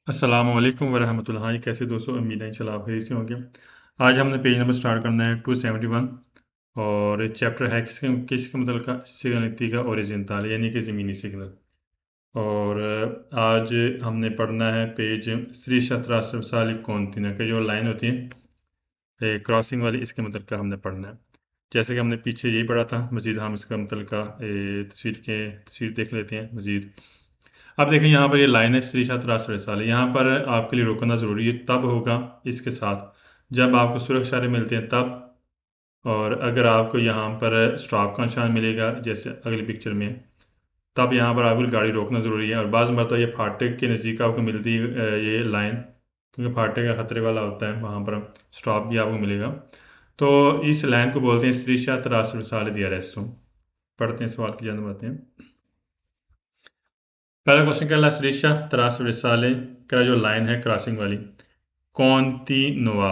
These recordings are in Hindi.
अस्सलामुअलैकुम वरहमतुल्लाहि। कैसे दोस्तों, उम्मीद है इंशाल्लाह आप खैरियत से होंगे। आज हमने पेज नंबर स्टार्ट करना है 271 और चैप्टर है किसके मतलब का सिग्नलिटी का ओरिजिन ताल यानी कि ज़मीनी सिग्नल। और आज हमने पढ़ना है पेज श्री शतरा सालिक कौनतीना की जो लाइन होती है क्रॉसिंग वाली, इसके मतलब का हमने पढ़ना है। जैसे कि हमने पीछे यही पढ़ा था, मज़ीद हम इसका मतलब का तस्वीर देख लेते हैं मज़ीद। अब देखें यहाँ पर ये लाइन है श्री छात्रास साल, यहाँ पर आपके लिए रुकना ज़रूरी है, तब होगा इसके साथ जब आपको सुरक्षा मिलते हैं तब। और अगर आपको यहाँ पर स्टॉप का निशान मिलेगा जैसे अगली पिक्चर में, तब यहाँ पर आपको गाड़ी रोकना ज़रूरी है। और बाज़ मरतबा ये फाटक के नज़दीक आपको मिलती है ये लाइन, क्योंकि फाटक का ख़तरे वाला होता है, वहाँ पर स्टॉप भी आपको मिलेगा। तो इस लाइन को बोलते हैं श्री छात्रास साल दिया रेस्टो। पढ़ते हैं, सवाल की जानब आते हैं। पहला क्वेश्चन क्या है, श्रीशा तरास रिसाले का जो लाइन है क्रॉसिंग वाली, कॉन्टिनुआ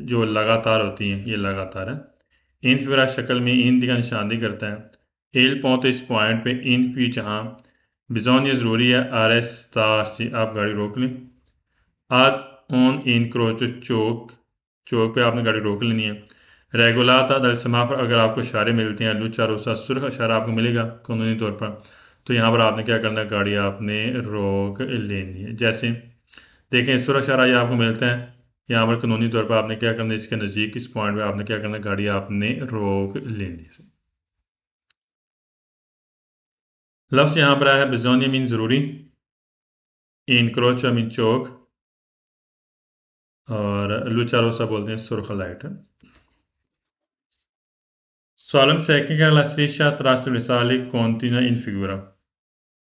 जो लगातार होती है, ये लगातार है। इन फिगरा शक्ल में इन का निशानदी करता है। एल पहुँचते इस पॉइंट पे इन पी जहाँ बिजोन ये ज़रूरी है आर एस तासी आप गाड़ी रोक लें। आज ऑन इन क्रोच चौक चौक पे आपने गाड़ी रोक लेनी है। रेगुलाता दल समा पर अगर आपको इशारे मिलते हैं, लुचा रोसा सुर्ख इशारा आपको मिलेगा कानूनी तौर पर, तो यहाँ पर आपने क्या करना है, गाड़ी आपने रोक लेनी है। जैसे देखें सुरक्षा इशारा ये आपको मिलता है, यहाँ पर कानूनी तौर पर आपने क्या करना है, इसके नज़दीक इस पॉइंट पे आपने क्या करना है, गाड़ी आपने रोक लेनी है। लफ्ज़ यहाँ पर आया है बिजोनिया मीन ज़रूरी, इनक्रोचा मीन चौक, और लुचारोसा बोलते हैं सुर्ख लाइट। सवाल secca che la striscia trasversale continua in figura.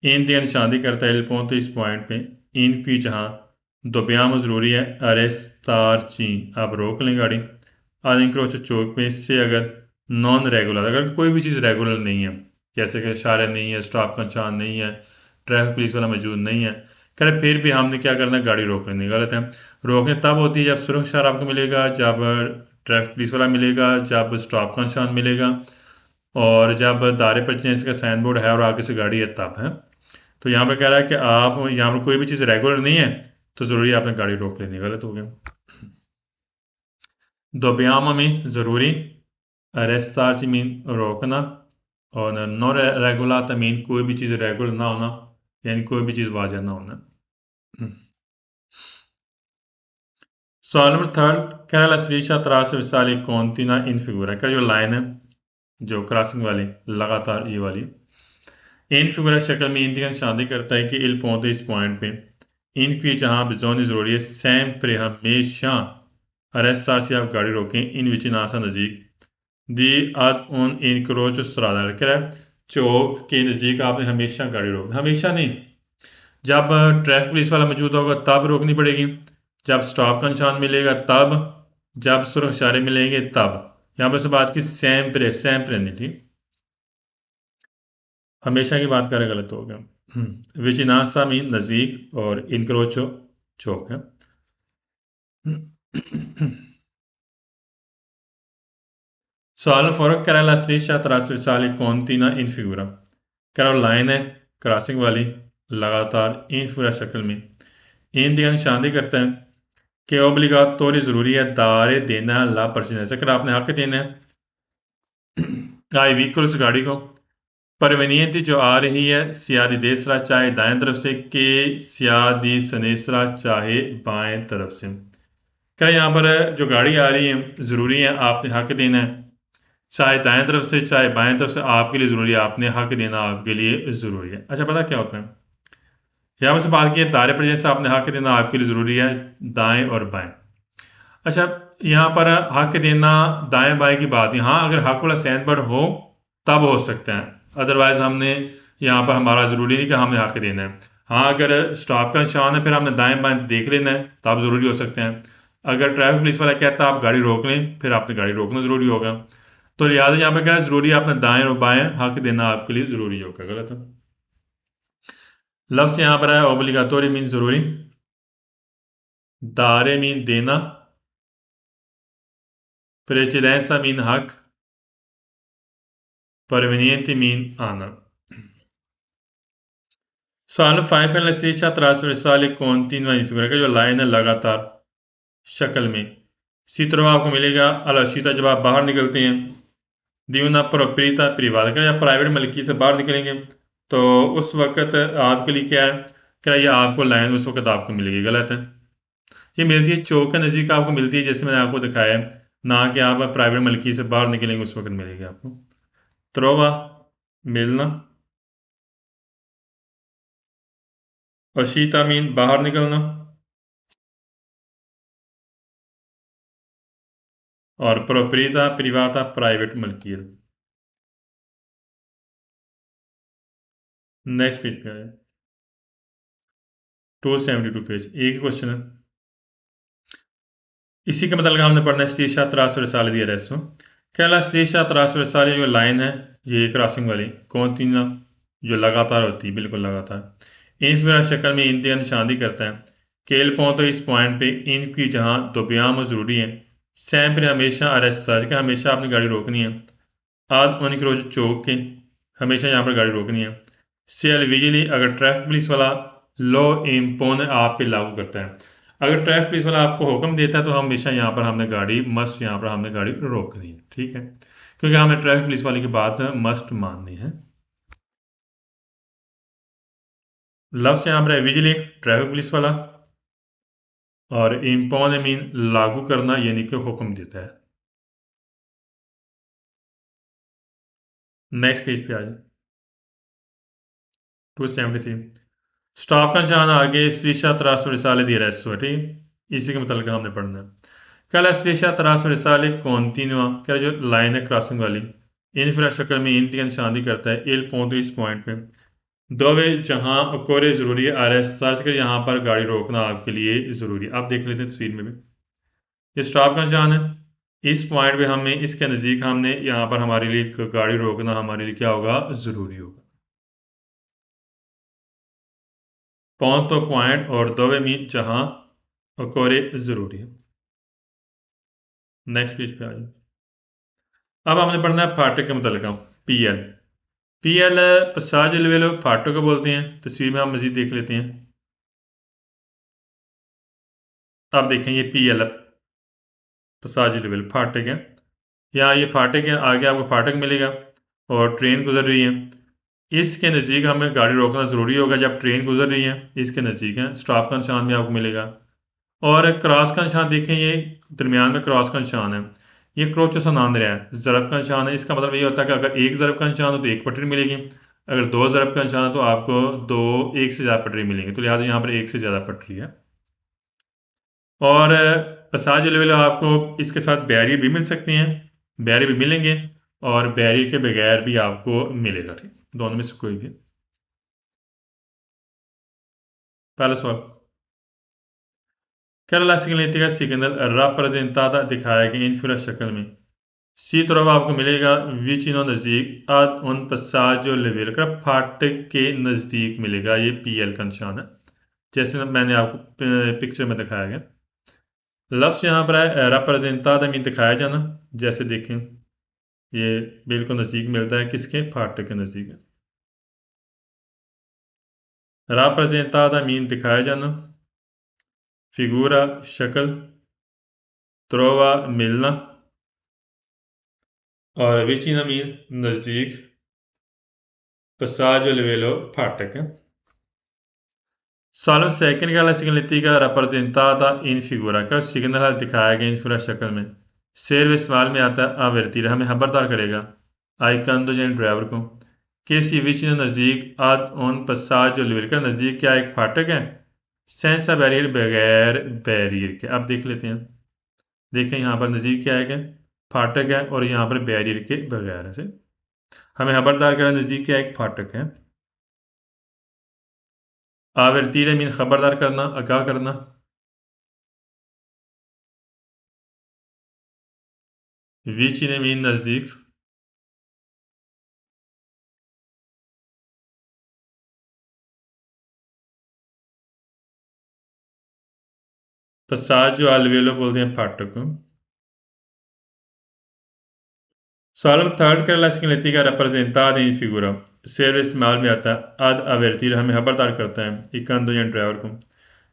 इन दी निशानदी करता है पहुंचते इस पॉइंट पे इन की जहाँ दोब्याम ज़रूरी है अरेस्तार ची आप रोक लें गाड़ी। आदि क्रोच चौक पे इससे अगर नॉन रेगुलर, अगर कोई भी चीज़ रेगुलर नहीं है, जैसे कि इशारे नहीं है, स्टॉप का निशान नहीं है, ट्रैफिक पुलिस वाला मौजूद नहीं है, करे फिर भी हमने क्या करना है, गाड़ी रोक लेनी। गलत है। रोकने तब होती है जब सुरक्षा आपको मिलेगा, जब ट्रैफिक पुलिस वाला मिलेगा, जब स्टॉप का निशान मिलेगा, और जब दायरे पर चेंज का साइन बोर्ड है और आगे से गाड़ी है तब है। तो यहाँ पर कह रहा है कि आप यहाँ पर कोई भी चीज़ रेगुलर नहीं है तो ज़रूरी है आपने गाड़ी रोक लेनी। गलत हो गया। दोब्यामा मीन ज़रूरी, रेस्तार मीन रोकना, और नो रेगुलाता मीन कोई भी चीज़ रेगुलर ना होना, यानी कोई भी चीज़ वाजह ना होना। सवाल नंबर थर्ड, कह रहा श्रीशा तरास विसाली कौनतीना इन फिगूरा का जो लाइन है जो क्रॉसिंग वाली लगातार ये वाली, इन फिगूरा शक्ल में इन का शादी करता है कि इल पहुंचते इस पॉइंट पे इन की जहाँ बिजोनी ज़रूरी है sempre हमेशा अरेस्तार से आप गाड़ी रोकें इन विचिनासा नज़दीक दी आद उन इन क्रोच सरादा कर चौक के नज़दीक आपने हमेशा गाड़ी रोकनी, हमेशा नहीं, जब ट्रैफिक पुलिस वाला मौजूद होगा तब रोकनी पड़ेगी, जब स्टॉप का निशान मिलेगा तब, जब सुरख इशारे मिलेंगे तब। यहाँ पर से बात की sempre sempre नहीं, ठीक, हमेशा की बात करें गलत हो गया। विचिनासा मीन नज़दीक और इनक्रोचो चौक है। सवाल फ़र्क करा la striscia trasversale continua in figura, करा लाइन है क्रॉसिंग वाली लगातार इन फूरा शक्ल में इन दिया निशानदी करता है कि ओब्लिगाटोरी ज़रूरी है दारे देना ला परचेज, अगर आपने हक देना है आई व्हीकल्स गाड़ी को परवेनियंती जो आ रही है सियादी देसरा चाहे दाएं तरफ से के सियादी सनेसरा चाहे बाएं तरफ से। क्या यहाँ पर जो गाड़ी आ रही है ज़रूरी है आपने हक देना है, चाहे दाएं तरफ से चाहे बाएं तरफ से आपके लिए ज़रूरी है, आपने हक देना आपके लिए ज़रूरी है। अच्छा, पता क्या होता है, यहाँ पर से बात की है दायरे पर जैसे आपने हक देना आपके लिए ज़रूरी है दाएं और बाएं। अच्छा, यहाँ पर हक देना दाएं बाएं की बात नहीं, हाँ अगर हक वाला साइन बोर्ड हो तब हो सकता है, अदरवाइज हमने यहाँ पर हमारा ज़रूरी नहीं कि हमें हक देना है। हाँ अगर स्टॉप का निशान है फिर हमने दाएं बाएं देख लेना है तब ज़रूरी हो सकते हैं। अगर ट्रैफिक पुलिस वाला कहता है आप गाड़ी रोक लें, फिर आपने गाड़ी रोकना ज़रूरी होगा। तो लिहाजा यहाँ पर क्या है, ज़रूरी है आपने दाएं और बाएं हक देना आपके लिए ज़रूरी होगा। गलत है। लफ्ज़ यहाँ पर है ओब्लिगाटोरी मीन ज़रूरी, दारे मीन देना, प्रेसिडेंसा मीन हक, परवेनियंती मीन आना। Sağlı फाइव है striscia trasversale continua in figura का जो लाइन है लगातार शक्ल में इसी तरह आपको मिलेगा अलशीता जब आप बाहर निकलते हैं दीवना प्रोप्रीता प्रिवाल का या प्राइवेट मलकी से बाहर निकलेंगे तो उस वक्त आपके लिए क्या है, क्या ये आपको लाइन उस वक्त आपको मिलेगी, गलत है। ये मिलती है चौक के नज़दीक आपको मिलती है जैसे मैंने आपको दिखाया है, ना कि आप प्राइवेट मलकी से बाहर निकलेंगे उस वक्त मिलेगी आपको। त्रोवा मिलना और शीता मीन बाहर निकलना और प्रोप्रीता प्रिवाता प्राइवेट मलकियत। नेक्स्ट पेज पे आए 272 पेज, एक ही क्वेश्चन है। इसी के मतलब हमने पढ़ना है स्त्रीशा trasversale di adesso क्या ला स्त्रीशा trasversale जो लाइन है ये क्रॉसिंग वाली कौन तीन जो लगातार होती है, बिल्कुल लगातार इन शक्ल में इन दिया शादी करता है केल पहुंचो इस पॉइंट पे इनकी जहां दोबियाम जरूरी है सैम्परे हमेशा अरेस्ट सर्च के हमेशा अपनी गाड़ी रोकनी है आज उनकी रोज चौक के हमेशा यहाँ पर गाड़ी रोकनी है सेल विजिली अगर ट्रैफिक पुलिस वाला लो इम्पोन आप पे लागू करता है, अगर ट्रैफिक पुलिस वाला आपको हुक्म देता है तो हमेशा यहाँ पर हमने गाड़ी मस्ट यहाँ पर हमने गाड़ी रोकनी है, ठीक है, क्योंकि हमें ट्रैफिक पुलिस वाले की बात मस्ट माननी है। लफ्स यहाँ पर है विजिली ट्रैफिक पुलिस वाला और इम्पोन मीन लागू करना यानी कि हुक्म देता है। नेक्स्ट पेज पे आ जाए 273 स्टॉप का निशान आगे स्त्रीशा तरासु रिसाले दी रेस्टो, ठीक, इसी के मतलब हमने पढ़ना है। क्या la striscia trasversale continua क्या जो लाइन है क्रॉसिंग वाली इंफ्रास्ट्रक्चर में इन की निशानी करता है एल पॉइंट इस पॉइंट पे दो वे जहां कोरे जरूरी है आर एस सर्च कर यहाँ पर गाड़ी रोकना आपके लिए जरूरी है। आप देख लेते हैं तस्वीर में भी ये स्टॉप का निशान है, इस पॉइंट पे हमें इसके नज़दीक हमने यहाँ पर हमारे लिए गाड़ी रोकना हमारे लिए क्या होगा, जरूरी होगा। पॉइंट तो पॉइंट और दो वे मीन जहां कोरे जरूरी है। नेक्स्ट पेज पे आ जाए। अब हमने पढ़ना है फाटक के मतलब P L. P L passage level फाटक को बोलते हैं, तस्वीर में हम मजीद देख लेते हैं। अब देखें ये पी एल पसाज लेवल फाटक है, यहाँ ये फाटक है, आगे आपको फाटक मिलेगा और ट्रेन गुजर रही है, इसके नज़दीक हमें गाड़ी रोकना ज़रूरी होगा जब ट्रेन गुजर रही है, इसके नज़दीक है स्टॉप का निशान भी आपको मिलेगा। और क्रॉस का निशान देखें ये दरमियान में क्रॉस का निशान है, ये क्रोचो सा नाम रहा है, ज़रब का निशान है, इसका मतलब ये होता है कि अगर एक ज़रब का निशान हो तो एक पटरी मिलेगी, अगर दो ज़रब का निशान है तो आपको दो एक से ज़्यादा पटरी मिलेंगी, तो लिहाजा यहाँ पर एक से ज़्यादा पटरी है। और पसाज लेवल आपको इसके साथ बैरियर भी मिल सकते हैं, बैरियर भी मिलेंगे और बैरियर के बगैर भी आपको मिलेगा, ठीक, दोनों में से कोई भी। पहला सवाल क्या la significa signal rappresentata दिखाया गया इन शक्ल में सी तरफ आपको मिलेगा विचिनो नज़दीक ad un passaggio लेवल का फाटक के नज़दीक मिलेगा, ये पीएल का निशान है जैसे मैंने आपको पिक्चर में दिखाया गया। लफ्ज़ यहाँ पर है representada मीन दिखाया जाना, जैसे देखें ये बिल्कुल नज़दीक मिलता है, किसके फाटक के नज़दीक है। rappresentada मीन दिखाया जाना, फिगूरा शक्ल, ट्रोवा मिलना और विचिनो मीन नज़दीक, passaggio livello फाटक है। Solo second che la signalética rappresentata in figura का सिग्नल दिखाया गया इन शक्ल में शेर इस्तेमाल में आता है आवर्ती हमें खबरदार करेगा आइकन दो यानी ड्राइवर को किसी विच नज़दीक आद ऑन पसाज जो लेवल का नज़दीक क्या एक फाटक है सेंसा बैरियर बगैर बैरियर के। अब देख लेते हैं, देखें यहाँ पर नज़दीक क्या है कि फाटक है और यहाँ पर बैरियर के बगैर है, हमें खबरदार करें नज़दीक क्या एक फाटक है। आवर्ती मीन खबरदार करना, आगाह करना, विच मीन नज़दीक, passaggio al livello बोलते हैं फाटक को। Sağlık tarih clasificativa representada in figura शेर इस्तेमाल में आता है ad avertir हमें खबरदार करता है इकंदो या ड्राइवर को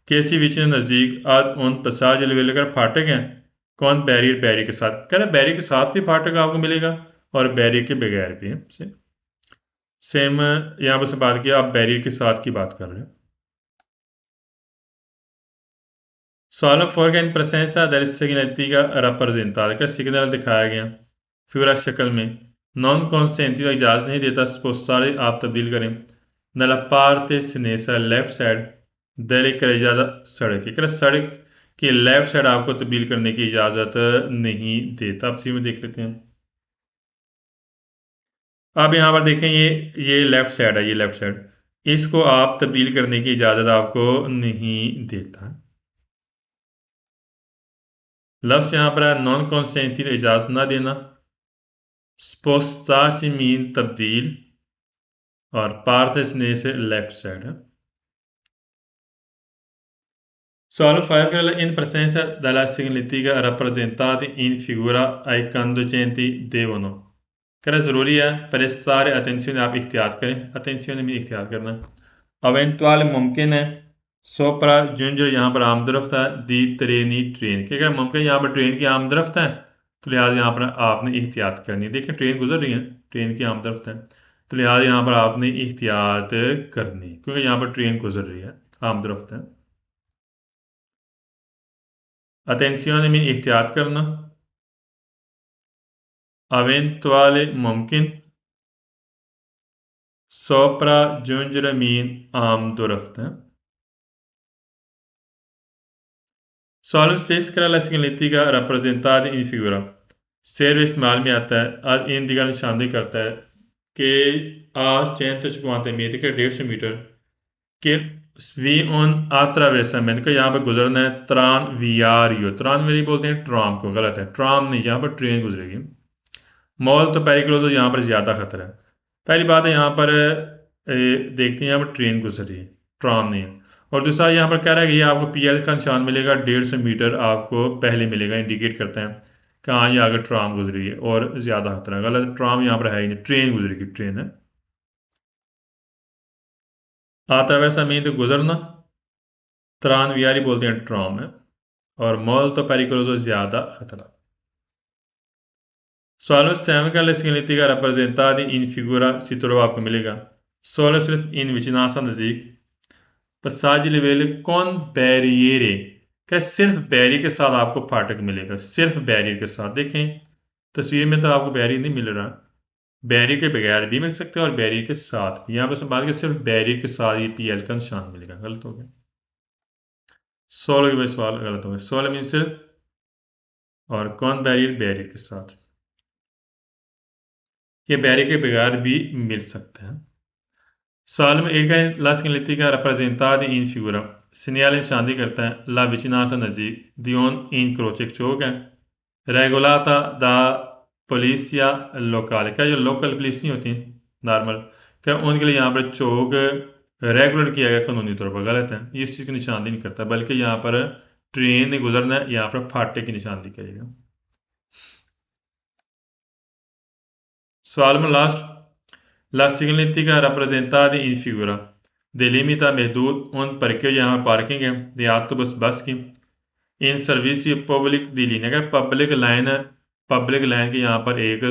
कैसी बीच में नज़दीक ad उन पसाज अगर फाटक हैं कौन बैरियर बैरियर के साथ कह रहा है बैरियर के साथ भी फाटक आपको मिलेगा और बैरियर के बगैर भी है सेम यहाँ पर से बात किया आप बैरियर के साथ की बात कर रहे हैं solve for in presence del significa rappresentare का सिग्नल दिखाया गया फिगरा शक्ल में नॉन कॉन्सेंटिव इजाज़त नहीं देता स्पोस्टारे आप तब्दील करें nella parte sinistra left side दर करे ज़्यादा सड़क एक सड़क के लेफ्ट साइड आपको तब्दील करने की इजाज़त नहीं देता आप सी में देख लेते हैं अब यहाँ पर देखें ये लेफ्ट साइड है ये लेफ्ट साइड इसको आप तब्दील करने की इजाज़त आपको नहीं देता लफ्ज़ यहाँ पर है नॉन कॉन्सेंटिव इजाज़त ना देना स्पोस्ता से मीन तब्दील और parte से लेफ्ट साइड है Solo fare in presenza della significa rappresentati in figura ai conducenti devono क्या ज़रूरी है prestare attenzione आप इख्तियार करें attenzione में इख्तियार करना अवेंटुअल मुमकिन है सोपरा जुंजर यहाँ पर आमदरफ्त है दी ट्रेनी ट्रेन क्या अगर मुमकिन यहाँ पर ट्रेन की आमदरफ्त है तो लिहाजा यहाँ पर आपने एहतियात करनी है देखिए ट्रेन गुजर रही है ट्रेन की आमदरफ्त है तो लिहाजा यहाँ पर आपने एहतियात करनी क्योंकि यहाँ पर ट्रेन गुजर रही है आमदरफ्त है अटेंशियन में एहतियात करना अवेंटुअल मुमकिन सोपरा जुंजर मीन आमदरफ्त है Solo se escala la significa rappresentata in figura शेर इस्तेमाल में आता है और इन दिगा निशानदेही करता है कि a 150 मीटर के 150 मीटर के वी ऑन attraversamento का यहाँ पर गुजरना है त्रान वियारियो त्रान मेरी बोलते हैं ट्राम को गलत है ट्राम नहीं यहाँ पर ट्रेन गुजरेगी मॉल तो पेरिकुलोस यहाँ पर ज़्यादा खतरा है पहली बात है यहाँ पर देखते हैं यहाँ पर ट्रेन गुजर रही है ट्राम नहीं है और दूसरा यहाँ पर कह रहा है कि ये आपको पीएल का निशान मिलेगा 150 मीटर आपको पहले मिलेगा इंडिकेट करते हैं कि हाँ ये आगे ट्राम गुजरी है और ज़्यादा खतरा है गलत ट्राम यहाँ पर है ही नहीं ट्रेन गुजरेगी ट्रेन है आता वैसा मीन तो गुजरना त्रान वियारी बोलते हैं ट्राम है और मॉल तो पेरिकुलोस ज़्यादा खतरा Solo sembra la significa rappresentati in figura si trova आपको मिलेगा solo सिर्फ इन विचिनासा नज़दीक पसाज लेवल कौन बैरियरे क्या सिर्फ बैरियर के साथ आपको फाटक मिलेगा सिर्फ बैरियर के साथ देखें तस्वीर में तो आपको बैरियर नहीं मिल रहा बैरियर के बगैर भी मिल सकते हैं और बैरियर के साथ भी यहाँ पर बात करें सिर्फ बैरियर के साथ ये पीएल का निशान मिलेगा गलत हो गया 16 के बाद सवाल गलत हो गया 16 मीन सिर्फ और कौन बैरियर बैरियर के साथ ये बैरियर के बगैर भी मिल सकते हैं Salmo ilk la significa rappresentati in figura segnale निशानदी करता है la vicinanza नज़दीक di un incrocio एक चौक है regolata da polizia locale क्या जो लोकल पुलिस नहीं होती नॉर्मल क्या उनके लिए यहाँ पर चौक रेगुलर किया गया कानूनी तौर पर गलत है ये इस चीज़ की निशानदी नहीं करता बल्कि यहाँ पर ट्रेन गुजरना है यहाँ पर फाटे की निशानदी करेगा सवाल में last La significa rappresentati in figura delimita महदूद उन parcheggio यहाँ पार्किंग है di autobus बस की इन servizio pubblico di linea अगर पब्लिक लाइन की यहाँ पर एक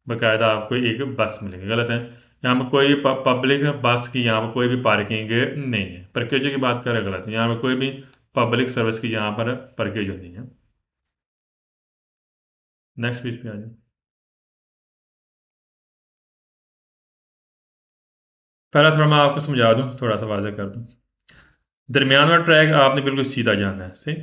बाकायदा आपको एक बस मिलेगी गलत है यहाँ पर कोई पब्लिक बस की यहाँ पर कोई भी पार्किंग नहीं है parcheggio की बात कर रहे गलत है यहाँ पर कोई भी पब्लिक सर्विस की यहाँ पर parcheggio नहीं है नेक्स्ट पेज पे आ जाए पहला थोड़ा मैं आपको समझा दूं थोड़ा सा वाज़ह कर दूं दरमियान वाला ट्रैक आपने बिल्कुल सीधा जाना है सही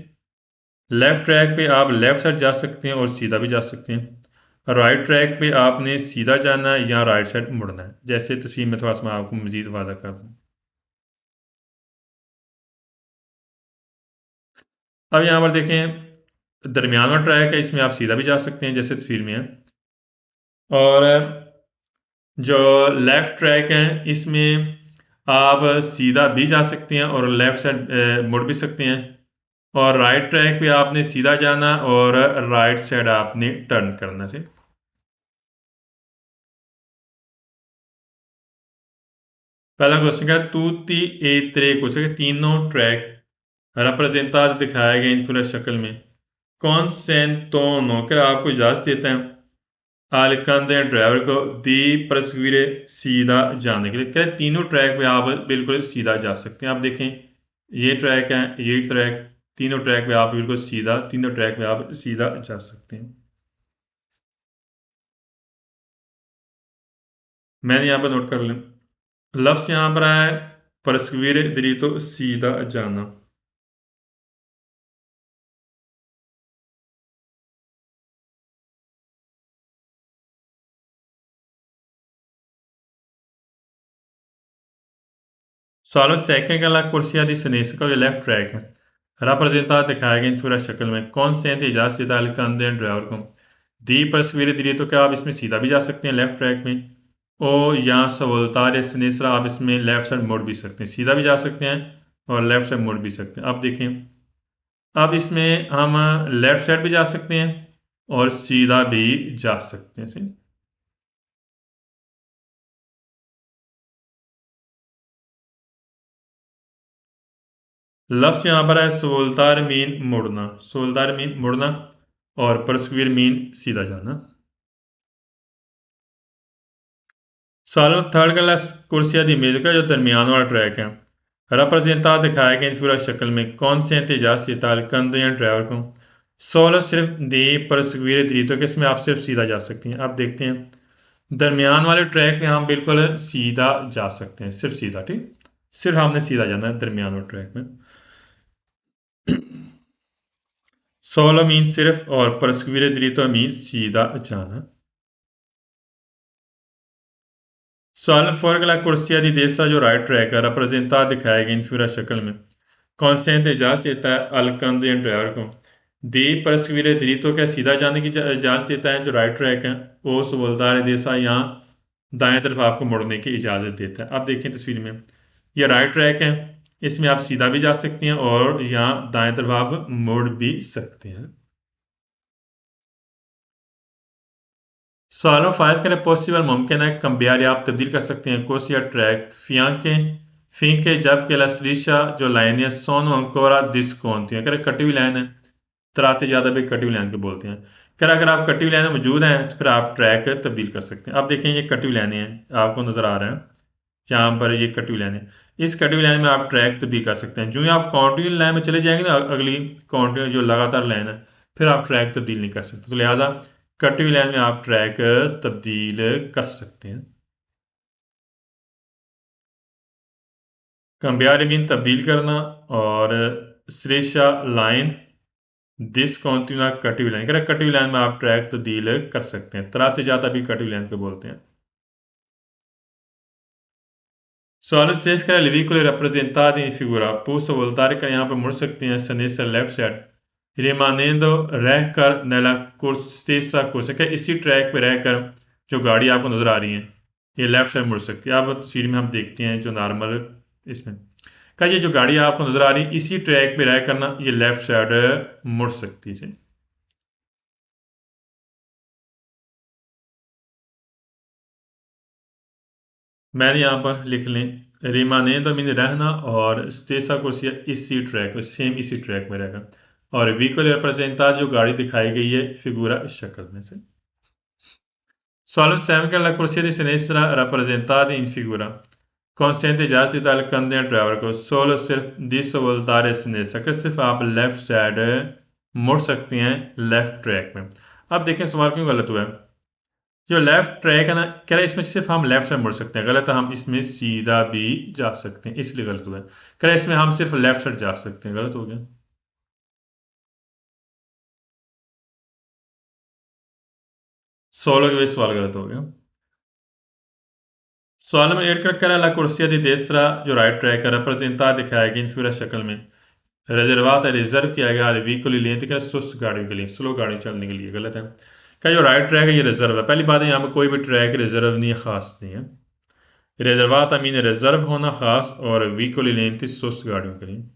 लेफ्ट ट्रैक पे आप लेफ्ट साइड जा सकते हैं और सीधा भी जा सकते हैं राइट ट्रैक पे आपने सीधा जाना है या राइट साइड मुड़ना है जैसे तस्वीर में थोड़ा सा मैं आपको मजीद वाज़ा कर दूं अब यहाँ पर देखें दरमियान वाला ट्रैक है इसमें आप सीधा भी जा सकते हैं जैसे तस्वीर में है और जो लेफ्ट ट्रैक है इसमें आप सीधा भी जा सकते हैं और लेफ्ट साइड मुड़ भी सकते हैं और राइट ट्रैक पे आपने सीधा जाना और राइट साइड आपने टर्न करना से पहला क्वेश्चन क्या है, tutti e tre cose, तीनों ट्रैक rappresentati दिखाए गए इन फुल शक्ल में consentono, क्या आपको इजाजत देते हैं al cantante ड्राइवर को दी परसवीरे सीधा जाने के लिए। क्या तीनों ट्रैक पे आप बिल्कुल सीधा जा सकते हैं। आप देखें ये ट्रैक है, ये ट्रैक, तीनों ट्रैक पे आप बिल्कुल सीधा, तीनों ट्रैक पे आप सीधा जा सकते हैं। मैंने यहाँ पर नोट कर लें, लफ्ज यहाँ पर आया है परसवीरे दरीतो, सीधा जाना। Solo secca che la corsia di sinistra का जो लेफ्ट ट्रैक है rappresentata दिखाया गया इन पूरा शक्ल में कौन से इजाजत देता है कंधे ड्राइवर को दी तस्वीरें दी तो क्या आप इसमें सीधा भी जा सकते हैं लेफ्ट ट्रैक में, ओ या सवलतार सिनेसरा आप इसमें लेफ्ट साइड मुड़ भी सकते हैं, सीधा भी जा सकते हैं और लेफ्ट साइड मुड़ भी सकते हैं। अब देखें, अब इसमें हम लेफ्ट साइड भी जा सकते हैं और सीधा भी जा सकते हैं। लफ्ज़ यहाँ पर है सोलतार मीन मुड़ना, सोलतार मीन मुड़ना और परस्क्वीर मीन सीधा जाना। सवाल थर्ड का कुर्सिया दी मेज का जो दरमियान वाला ट्रैक है रिप्रेजेंटा दिखाया गया पूरा शक्ल में कौन से एहतजाज से तालकंद या ड्राइवर को सोलह सिर्फ दी परस्क्वीर दी तो किसमें आप सिर्फ सीधा जा सकती हैं। आप देखते हैं दरमियान वाले ट्रैक में हम बिल्कुल सीधा जा सकते हैं, सिर्फ सीधा, ठीक, सिर्फ हमने सीधा जाना है दरमियान वाले ट्रैक में। 16 मीन सिर्फ और परस्क्वीर diritto मीन सीधा जाना। सवाल for la corsia di destra जो राइट ट्रैक है rappresenta दिखाया गया इन पूरा शक्ल में कौन से इजाजत देता है अलकंद या ड्राइवर को दी परस्क्वीर diritto क्या सीधा जाने की इजाजत देता है जो राइट ट्रैक है, ओ सवलदार देसा यहाँ दाएं तरफ आपको मुड़ने की इजाजत देता है। अब देखें तस्वीर में यह राइट ट्रैक है, इसमें आप सीधा भी जा सकते हैं और यहाँ दाएं तरफ आप मुड़ भी सकते हैं। सवालों 5 के लिए पॉसिबल मुमकिन है cambiare आप तब्दील कर सकते हैं कोर्स या ट्रैक finché जबकि la striscia जो लाइन है sono ancora discontinue है, अगर कटी हुई लाइन है तराते ज़्यादा भी कटी हुई लाइन को बोलते हैं। अगर आप कटी हुई लाइन मौजूद हैं तो फिर आप ट्रैक तब्दील कर सकते हैं। अब देखें ये कटी हुई लाइनें हैं आपको नज़र आ रहा है, जहाँ पर ये कटी हुई लाइन है, इस कटी हुई लाइन में आप ट्रैक तब्दील कर सकते हैं। जो ही आप कॉन्टिन्यू लाइन में चले जाएंगे ना, अगली कॉन्टिन्यू जो लगातार लाइन है, फिर आप ट्रैक तब्दील नहीं कर सकते। तो लिहाजा कटी हुई लाइन में आप ट्रैक तब्दील कर सकते हैं। कंबियार मीन तब्दील करना और श्रेषा लाइन डिसकॉन्टिन्यू कटी हुई लाइन, कटी हुई लाइन में आप ट्रैक तब्दील कर सकते हैं। तराते जाता भी कटी हुई लाइन को बोलते हैं। सवाल शेष का लिविकुल rappresentati in figura posso voltare का यहाँ पर मुड़ सकते हैं sinistra लेफ्ट साइड rimanendo रहकर nella stessa corsa क्या इसी ट्रैक पे रहकर जो गाड़ी आपको नजर आ रही है ये लेफ्ट साइड मुड़ सकती है। आप तस्वीर में हम देखते हैं जो नॉर्मल इसमें क्या ये जो गाड़ी आपको नजर आ रही है इसी ट्रैक पे रहकर ना ये लेफ्ट साइड मुड़ सकती है। मैंने यहाँ पर लिख लें रिमानेंदो मीन रहना और स्टेसा कुर्सिया इसी ट्रैक में सेम इसी ट्रैक में रहेगा और व्हीकल रिप्रेजेंटा जो गाड़ी दिखाई गई है फिगूरा इस शक्ल में से। Solo sempre che la corsia di sinistra rappresentata in figura consente già di dal कंधे ड्राइवर को सोलो सिर्फ दिस वोल्टारे सिनेसा कि सिर्फ आप लेफ्ट साइड मुड़ सकते हैं लेफ्ट ट्रैक में। अब देखें सवाल क्यों गलत हुआ है, जो लेफ्ट ट्रैक है ना कह रहे इसमें सिर्फ हम लेफ्ट साइड मुड़ सकते हैं, गलत है, हम इसमें सीधा भी जा सकते हैं, इसलिए गलत हुआ है। कह रहे इसमें हम सिर्फ लेफ्ट साइड जा सकते हैं, गलत हो गया। 16 की वजह से सवाल गलत हो गया। सवाल में एड कर la corsia di destra जो राइट ट्रैक है rappresenta दिखाएगी इन पूरा शक्ल में रिजर्वात रिजर्व किया गया व्हीकल लेने के लिए सुस्त गाड़ियों के लिए, स्लो गाड़ी चलने के लिए, गलत है। क्या जो राइट ट्रैक है ये रिजर्व है, पहली बात है यहाँ पर कोई भी ट्रैक रिजर्व नहीं है, खास नहीं है। रिजर्वात मीन रिजर्व होना खास और व्हीकल लेन थी सुस्त गाड़ियों के लिए।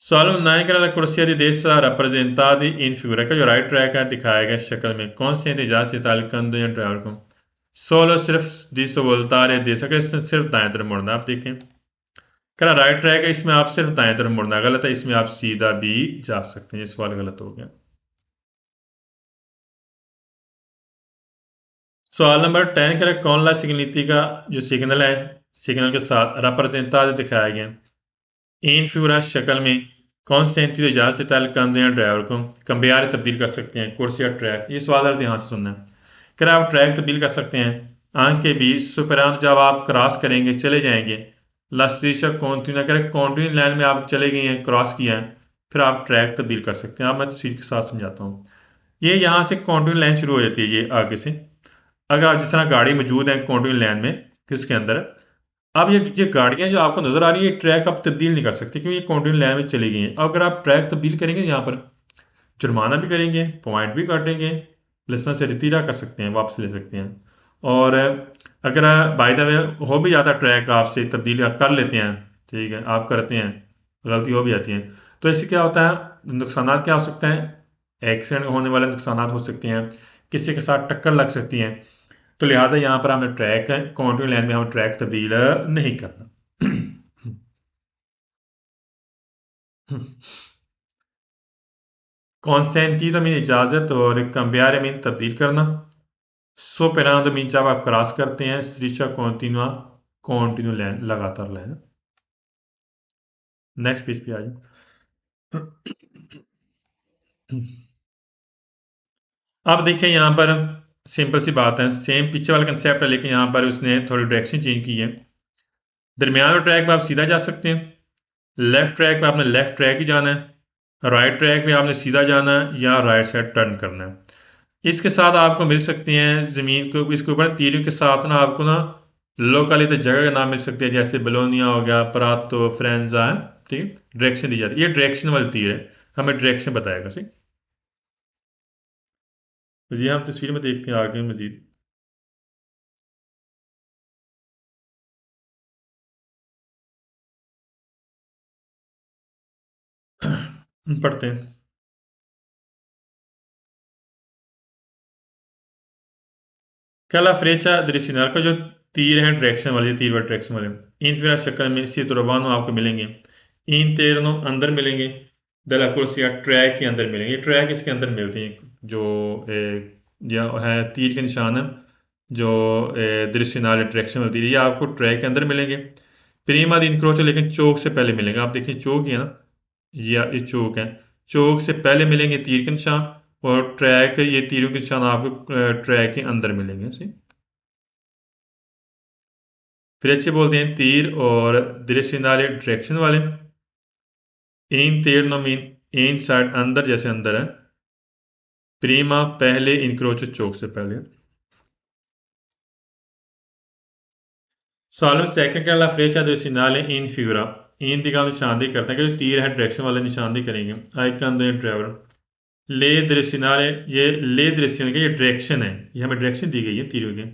सवाल 9 का कुर्सिया दी destra rappresentati in figura का जो राइट ट्रैक है दिखाया गया शक्ल में कौन से एहतजाज से ताल्लुक या ड्राइवर को solo सिर्फ दी voltare दे सके इसमें सिर्फ दाएं तरफ मुड़ना। आप देखें कह रहा राइट ट्रैक है, इसमें आप सिर्फ दाएं तरफ मुड़ना गलत है, इसमें आप सीधा भी जा सकते हैं। ये सवाल गलत हो गया। सवाल नंबर 10 कह रहा कौन ला सिग्नलिटी का जो सिग्नल है सिग्नल के साथ रिप्रेजेंटा दिखाया गया इन फिगura शक्ल में कौन से sentido जहां से ताल कंधे या ड्राइवर को कंबियार तब्दील कर सकते हैं कुर्सी या ट्रैक। ये सवाल जरा ध्यान से सुनना है। क्या आप ट्रैक तब्दील कर सकते हैं आंख के बीच सुपरान जब आप क्रॉस करेंगे चले जाएंगे लास्टिशा कॉन्टिन्यू करें कॉन्टिन्यू लाइन में आप चले गए हैं क्रॉस किया है फिर आप ट्रैक तब्दील कर सकते हैं। अब मैं तस्वीर के साथ समझाता हूँ। ये यहाँ से कॉन्टिन्यू लाइन शुरू हो जाती है ये आगे से। अगर आप जिस तरह गाड़ी मौजूद है कॉन्टिन्यू लाइन में कि उसके अंदर अब ये गाड़ियाँ जो आपको नज़र आ रही है ट्रैक आप तब्दील नहीं कर सकते क्योंकि ये कॉन्टिन्यू लाइन में चली गई हैं। अगर आप ट्रैक तब्दील करेंगे यहाँ पर जुर्माना भी करेंगे पॉइंट भी काटेंगे लाइसेंस से रितीरा कर सकते हैं वापस ले सकते हैं। और अगर बाय द वे हो भी जाता ट्रैक आपसे तब्दील कर लेते हैं ठीक है आप करते हैं गलती हो भी जाती है तो इससे क्या होता है नुकसान क्या हो सकते हैं एक्सीडेंट होने वाले नुकसान हो सकते हैं किसी के साथ टक्कर लग सकती है। तो लिहाजा यहाँ पर हमें ट्रैक है कॉन्टिन्यू लाइन में हमें ट्रैक तब्दील नहीं करना। कॉन्सेंटी तो मीन इजाज़त और कंबियारे मीन तब्दील करना। सो मीन जब आप क्रॉस करते हैं स्ट्रीचा कॉन्टिन्यूआ कॉन्टिन्यू लाइन लगातार लाइन। नेक्स्ट पेज पे आ जाए। अब देखिए यहाँ पर सिंपल सी बात है सेम पिक्चर वाला कंसेप्ट है लेकिन यहाँ पर उसने थोड़ी डायरेक्शन चेंज की है। दरमियान वाले ट्रैक पर आप सीधा जा सकते हैं लेफ्ट ट्रैक पे आपने लेफ्ट ट्रैक ही जाना है राइट ट्रैक पे आपने सीधा जाना है या राइट साइड टर्न करना है। इसके साथ आपको मिल सकती हैं ज़मीन को इसके ऊपर तीरों के साथ ना आपको ना लोकलिटी जगह का नाम मिल सकते हैं जैसे बलोनिया हो गया परातो फ्रेंजा है ठीक है डायरेक्शन दी जाती है। ये डायरेक्शन वाली तीर है हमें डायरेक्शन बताएगा सही। तो ये हम तस्वीर में देखते हैं आगे मजीद पढ़ते हैं। Quella freccia direzzionale का जो तीर है डायरेक्शन वाले तीर वाले डायरेक्शन वाले इन फिर शक्ल में इसी तुरवानो आपको मिलेंगे इन तेरनों अंदर मिलेंगे दला कुर्सिया ट्रैक के अंदर मिलेंगे ट्रैक इसके अंदर मिलती हैं जो जो है तीर के निशान है जो दृश्यनाल डायरेक्शन वाले तीर ये आपको ट्रैक के अंदर मिलेंगे। प्रीमा दिन क्रोच लेकिन चौक से पहले मिलेंगे। आप देखिए चौक ही है ना ये चौक है चौक से पहले मिलेंगे तीर के निशान और ट्रैक ये तीरों के निशान आपको ट्रैक के अंदर मिलेंगे सही। फिर अच्छे बोलते हैं तीर और दृश्य नारे डायरेक्शन वाले इन तीर नो मीन इन साइड अंदर जैसे अंदर है प्रीमा पहले इनक्रोच चौक से पहले। सॉल्व सेकंड का ला फ्रेचा दो सिग्नल इन फिगura इन दिखा निशानदेही करते हैं कि जो तीर है डायरेक्शन वाले निशानदेही करेंगे आइकन दो ड्राइवर ले दृश्यनारे ये ले दृश्य ये डायरेक्शन है ये हमें डायरेक्शन दी गई है तीरों के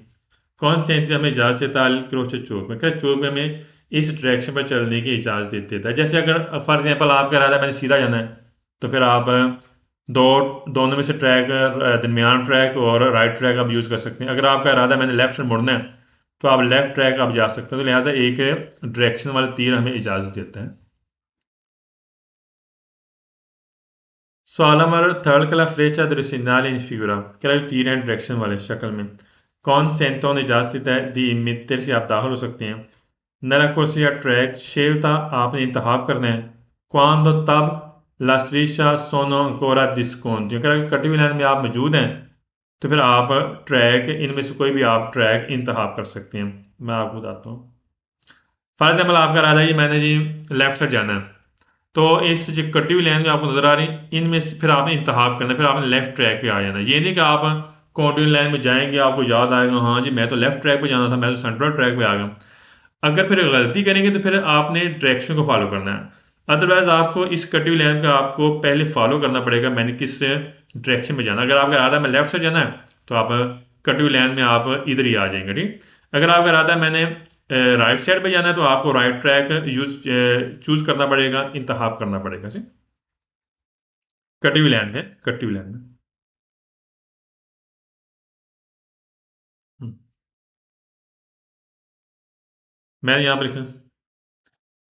कौन से एंट्री हमें इजाज़त देता है क्रोच चौक में क्या चौक में हमें इस डायरेक्शन पर चलने की इजाज़त देता है। जैसे अगर फॉर एग्जांपल आपका इरादा है मैंने सीधा जाना है तो फिर आप दो दोनों में से ट्रैक दरमियान ट्रैक और राइट ट्रैक आप यूज़ कर सकते हैं। अगर आपका इरादा है मैंने लेफ्ट से मुड़ना है तो आप लेफ्ट ट्रैक आप जा सकते हैं। तो लिहाजा एक डायरेक्शन वाले तीर हमें इजाज़त देता है। सवाल नंबर थर्ड कला फ्लेचा दृश्यनाल इन फिगura क्या जो तीर हैं डायरेक्शन वाले शक्ल में कौन सेंटों ने इजाज़त देता है दी इमितर से आप दाखिल हो सकते हैं। नरा कुर्सी या ट्रैक शेवता आपने इंतखाब करना है क्वांदो तब लास्ट्रीशा सोनो कोरा डिस्कोन अगर कटी हुई लाइन में आप मौजूद हैं तो फिर आप ट्रैक इनमें से कोई भी आप ट्रैक इंतखाब कर सकते हैं। मैं आपको बताता हूँ फॉर एग्जाम्पल आपका इरादा है कि मैंने जी लेफ्ट साइड जाना है तो इस जो कटी हुई लाइन जो आपको नजर आ रही इनमें से फिर आपने इंतखाब करना है फिर आपने लेफ्ट ट्रैक पे आ जाना है। ये नहीं कि आप कॉन्टिन्यू लाइन में जाएंगे आपको याद आएगा हाँ जी मैं तो लेफ्ट ट्रैक पे जाना था मैं तो सेंट्रल ट्रैक पे आ गया। अगर फिर गलती करेंगे तो फिर आपने डायरेक्शन को फॉलो करना है अदरवाइज आपको इस कटी हुई लाइन का आपको पहले फॉलो करना पड़ेगा मैंने किस डायरेक्शन में जाना। अगर आपका इरादा है मैं लेफ्ट से जाना है तो आप कटी हुई लाइन में आप इधर ही आ जाएंगे ठीक। अगर आपका इरादा है मैंने राइट साइड पे जाना है तो आपको राइट ट्रैक यूज चूज करना पड़ेगा इंतखाब करना पड़ेगा सी कटी हुई लाइन में कटी हुई लाइन में। हम्म। मैंने यहाँ पर लिखा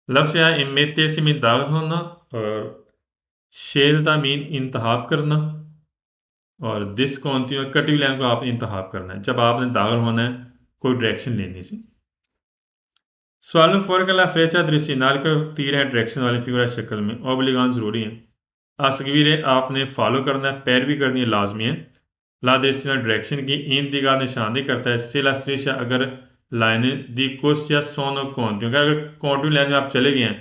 लफ्ज़ यहाँ इम्मेते से मीन दाखिल होना और शेलता मीन इंतहाब करना और दिस कॉन्टिन्यू कटिव लाइन को आपने इंतहाब करना है जब आपने दाखिल होना है कोई डायरेक्शन लेनी सी सवाल में फ़र्क अला फ्रेचा दृश्य नाल का तीर है डायरेक्शन वाली फिगर शक्ल में ओब्लिगान ज़रूरी है आसगवीर आपने फॉलो करना है पैरवी करनी है लाजमी है ला दृश्य डायरेक्शन की इन दिगा निशानदेही करता है सिला स्त्रीशा अगर लाइनें दी कोस या सोनो कौन अगर कॉन्टिन्यू लाइन में आप चले गए हैं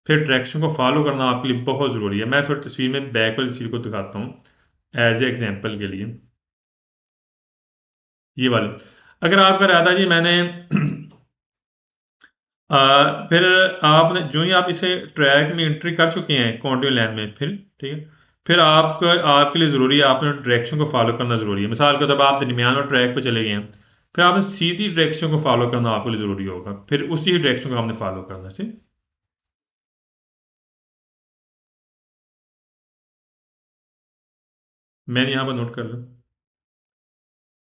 फिर डायरेक्शन को फॉलो करना आपके लिए बहुत ज़रूरी है मैं थोड़ी तस्वीर में बैक वाली तस्वीर को दिखाता हूँ एज ए एग्जाम्पल के लिए ये वाली अगर आपका इरादा जी मैंने फिर आपने जो ही आप इसे ट्रैक में एंट्री कर चुके हैं कॉन्टिन्यू लाइन में फिर ठीक है फिर आपको आपके लिए ज़रूरी है आपने डायरेक्शन को फॉलो करना ज़रूरी है मिसाल के तौर पर आप दरमियान और ट्रैक पे चले गए हैं फिर आपने सीधी डायरेक्शन को फॉलो करना आपके लिए ज़रूरी होगा फिर उसी डायरेक्शन को हमने फॉलो करना है मैंने यहाँ पर नोट कर लूँ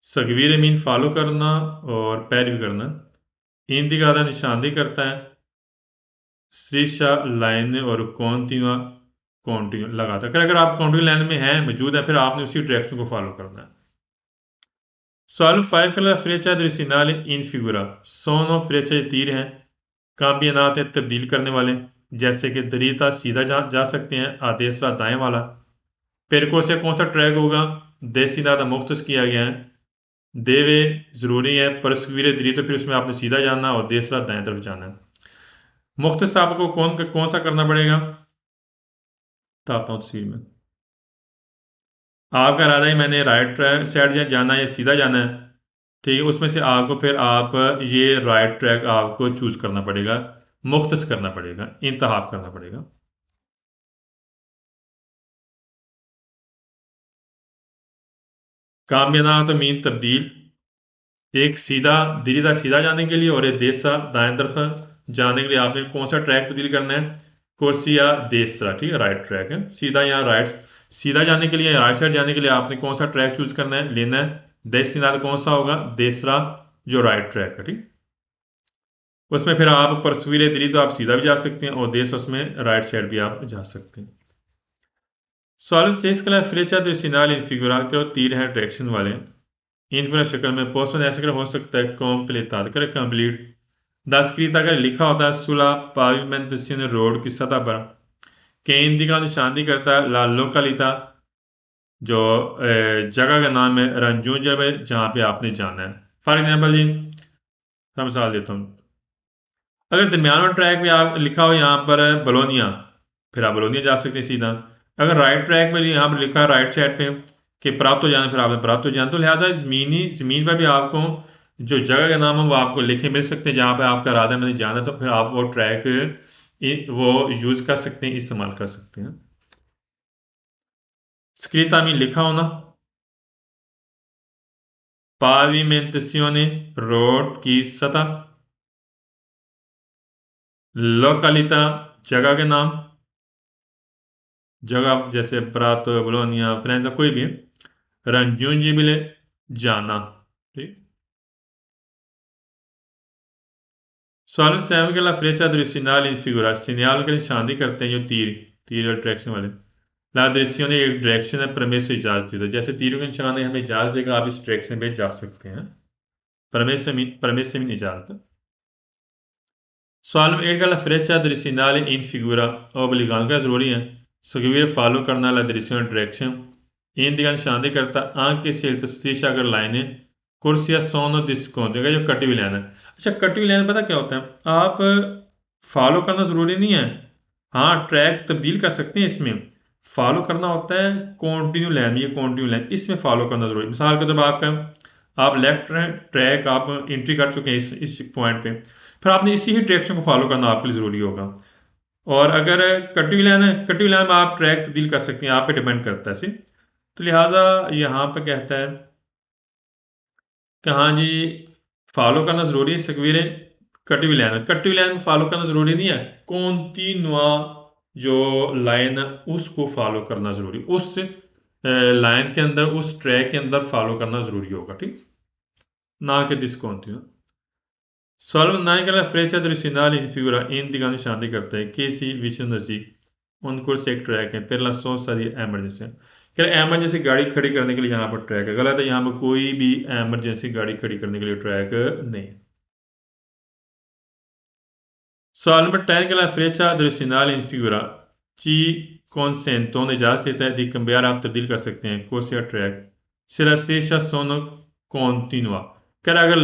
सगवीर मीन फॉलो करना और पैरवी करना इन दिगादा निशानदेही करता है श्रीशा लाइन और कॉन्टिन्यू लगातार अगर आप कॉन्टिन्यू लाइन में हैं मौजूद है फिर आपने उसी डायरेक्शन को फॉलो करना है सॉल्व 5 कलर फ्रेचा दृसिनाल इन फिगुरा सोनो फ्रेचा तीर हैं काम्बियनात हैं तब्दील करने वाले जैसे कि दरीता सीधा जा सकते हैं आदेसरा दाएं वाला पेरको से कौन सा ट्रैक होगा देसी नादा मुख्तस किया गया है देवे ज़रूरी है परस्वीर दरी तो फिर उसमें आपने सीधा जाना और देसरा दाएं तरफ जाना है मुख्तस आपको कौन सा करना पड़ेगा बताता हूँ तस्वीर में आपका इरादा है मैंने राइट साइड जाना है या सीधा जाना है ठीक है उसमें से आपको फिर आप ये राइट ट्रैक आपको चूज करना पड़ेगा मुख्तस करना पड़ेगा इंतहाब करना पड़ेगा कामयाना तो मीन तब्दील एक सीधा दिल्ली तक सीधा जाने के लिए और एक देसरा दाएं तरफ जाने के लिए आपने कौन सा ट्रैक तब्दील करना है कुर्सी या देसरा ठीक है राइट ट्रैक है सीधा या राइट सीधा जाने के लिए या राइट साइड जाने के लिए आपने कौन सा ट्रैक चूज करना है लेना है डेस्टिनेशन कौन सा होगा देसरा जो राइट ट्रैक है ठीक उसमें फिर आप परसवीर दिल्ली तो आप सीधा भी जा सकते हैं और देश उसमें राइट साइड भी आप जा सकते हैं सॉलिड सेस के लिए फ्लेचा तो सिनाल इन फिगुरा के तीर हैं डायरेक्शन वाले इनफिगर शक्ल में पोस्टन ऐसे कर हो सकता है कॉम्प्लीट कर कंप्लीट दास्क्रीत अगर लिखा होता है सुलह पाविमेंट रोड की सतह पर केन का निशानदी करता है ला लोकालिता जो जगह का नाम है रंजून जब है जहाँ पे आपने जाना है फॉर एग्जाम्पल जी मैं मिसाल देता हूँ अगर दरमियान वाले ट्रैक पे आप लिखा हो यहाँ पर बलोनिया फिर आप बलोनिया जा सकते हैं सीधा अगर राइट ट्रैक पे यहाँ पर लिखा है राइट साइड पे कि प्राप्त जाना फिर आपने प्राप्त जाना तो लिहाजा ज़मीन पर भी आपको जो जगह का नाम है वो आपको लिखे मिल सकते हैं जहाँ पे आपका इरादा मैंने जाना तो फिर आप वो ट्रैक वो यूज़ कर सकते हैं इस्तेमाल कर सकते हैं स्क्रीता में लिखा होना पाविमेंटेसियोने रोड की सतह लोकालिता जगह के नाम जगह जैसे प्रातो बोलोनिया फ्रेंजा कोई भी रंजूंजिबिले जाना ठीक सॉलिड सैम के ला फ्लेचा दृश्यनाल इन फिगुरा सिग्नल के निशानदी करते हैं जो तीर डायरेक्शन वाले ला दृश्यों ने एक डायरेक्शन है प्रमेय से इजाजत दी जैसे तीरों के निशान है हमें इजाजत देगा आप इस डायरेक्शन पे जा सकते हैं प्रमेय से भी इजाजत सवाल में एक गला फ्रेचा दृश्यनाल इन फिगुरा ओब्लिगान का जरूरी है सगवीर फॉलो करना ला दृश्यों डायरेक्शन इन दिगा निशानदी करता आंख के सेल तस्तीश अगर लाइनें कुर्सिया सोनो दिस्कोन देगा जो कटी हुई लाइन है अच्छा कटी हुई लाइन पता क्या होता है आप फॉलो करना ज़रूरी नहीं है हाँ ट्रैक तब्दील कर सकते हैं इसमें फॉलो करना होता है कॉन्टिन्यू लाइन ये कॉन्टिन्यू लाइन इसमें फॉलो करना ज़रूरी है मिसाल के तौर पर आपका आप लेफ्ट ट्रैक आप एंट्री कर चुके हैं इस पॉइंट पे फिर आपने इसी ही डायरेक्शन को फॉलो करना आपके लिए ज़रूरी होगा और अगर कटी हुई लाइन है कटी हुई लाइन में आप ट्रैक तब्दील कर सकते हैं आप पे डिपेंड करता है सी तो लिहाजा यहाँ पे कहता है कि हाँ जी फॉलो करना ज़रूरी है सकवीरें कटी हुई लाइन में फॉलो करना ज़रूरी नहीं है कॉन्टिन्यूआ जो लाइन है उसको फॉलो करना ज़रूरी उस लाइन के अंदर उस ट्रैक के अंदर फॉलो करना ज़रूरी होगा ठीक ना कि डिस्कॉन्टिन्यू Salvo la freccia direzzionale in figura indicano che किसी विषय नज़दीक उनको से एक ट्रैक है फिर सोर्स दी एमरजेंसी फिर एमरजेंसी गाड़ी खड़ी करने के लिए यहाँ पर ट्रैक है गलत है यहाँ पर कोई भी एमरजेंसी गाड़ी खड़ी करने के लिए ट्रैक नहीं है सवाल number 10 che la freccia direzzionale in figura ci consentono già siete di cambiare आप तब्दील कर सकते हैं कोर्स या track se la striscia sono continua कर अगर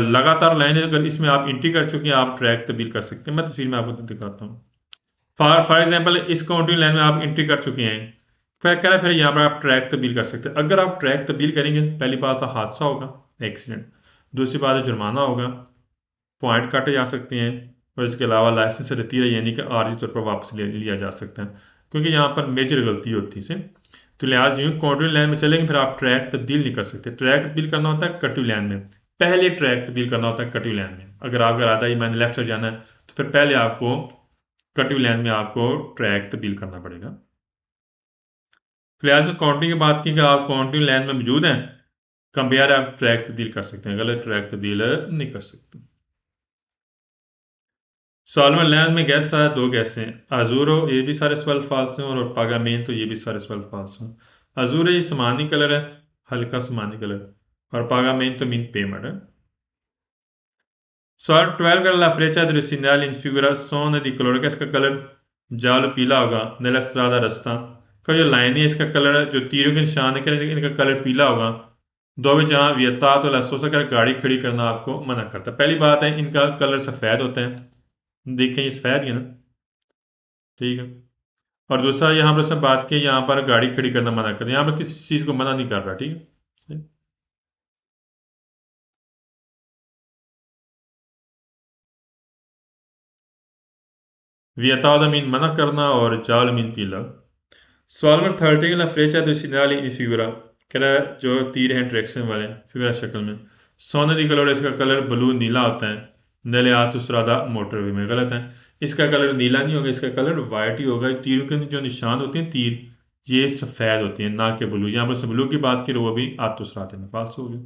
लगातार लाइन अगर इसमें आप एंट्री कर चुके हैं आप ट्रैक तब्दील कर सकते हैं मैं तस्वीर में आपको दिखाता हूँ फॉर एग्जांपल इस कंटिन्यू लाइन में आप एंट्री कर चुके हैं फिर कह रहा है फिर यहाँ पर आप ट्रैक तब्दील कर सकते हैं अगर आप ट्रैक तब्दील करेंगे पहली बात तो हादसा होगा एक्सीडेंट दूसरी बात है जुर्माना होगा पॉइंट काटे जा सकते हैं और इसके अलावा लाइसेंस रहती है यानी कि आर्जी तौर पर वापस ले लिया जा सकता है क्योंकि यहाँ पर मेजर गलती होती है तो लिहाज यूँ कंटिन्यू लाइन में चलेंगे फिर आप ट्रैक तब्दील नहीं कर सकते ट्रैक तब्दील करना होता है कटिव लाइन में पहले ट्रैक तब्दील करना होता है कटिव लाइन में अगर आपका इरादा ही मैंने लेफ्ट साइड जाना है तो फिर पहले आपको कटिव लाइन में आपको ट्रैक तब्दील करना पड़ेगा फिलहाल काउंटिंग की बात की कि आप काउंटिंग लाइन में मौजूद हैं कंपेयर आप ट्रैक तब्दील कर सकते हैं गलत ट्रैक तब्दील नहीं कर सकते सॉल्वर लैंड में गैस है दो गैसें अजूरो ये भी सारे सवाल फाल्स हैं और पागामेन तो ये भी सारे सवाल फाल्स हैं अजूरो ये समानी कलर है हल्का समानी कलर और पागामेन तो मीन पेमेंट है सॉल्व 12 का ला फ्रेचा दृश्यनाल इन फिगुरा सोन दी कलर का इसका कलर जाल पीला होगा नीला सरादा रास्ता का जो लाइन है इसका कलर जो तीरों के निशान है इनका कलर पीला होगा दो में जहाँ वियता तो लसोसा कर गाड़ी खड़ी करना आपको मना करता है पहली बात है इनका कलर सफ़ेद होता है देखें ये सफ़ेद ही है ना ठीक है और दूसरा यहाँ पर सब बात की यहाँ पर गाड़ी खड़ी करना मना करते हैं यहाँ पर किसी चीज़ को मना नहीं कर रहा ठीक है वियता मीन मना करना और जाल मीन पीला सवाल number 30 la freccia destinale in figura कह रहा है जो तीर हैं डायरेक्शन वाले फिगर शक्ल में सोने दी कलर इसका कलर ब्लू नीला होता है नले आतुसरादा मोटर वे में गलत है इसका कलर नीला नहीं होगा इसका कलर वाइट ही होगा तीरों के जो निशान होते हैं तीर ये सफ़ेद होते हैं ना कि ब्लू यहाँ पर ब्लू की बात की वो भी आतुसराते में फाल्स हो गया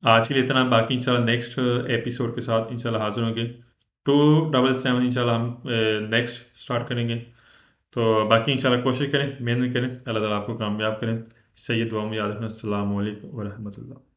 आज के लिए इतना बाकी इंशाल्लाह नेक्स्ट एपिसोड के साथ इंशाल्लाह हाजिर होंगे 277 इंशाल्लाह हम नेक्स्ट स्टार्ट करेंगे तो बाकी इंशाल्लाह कोशिश करें मेहनत करें अल्लाह ताला आपको कामयाब करें सही दुआ में याद रखना अस्सलाम वालेकुम व रहमतुल्लाह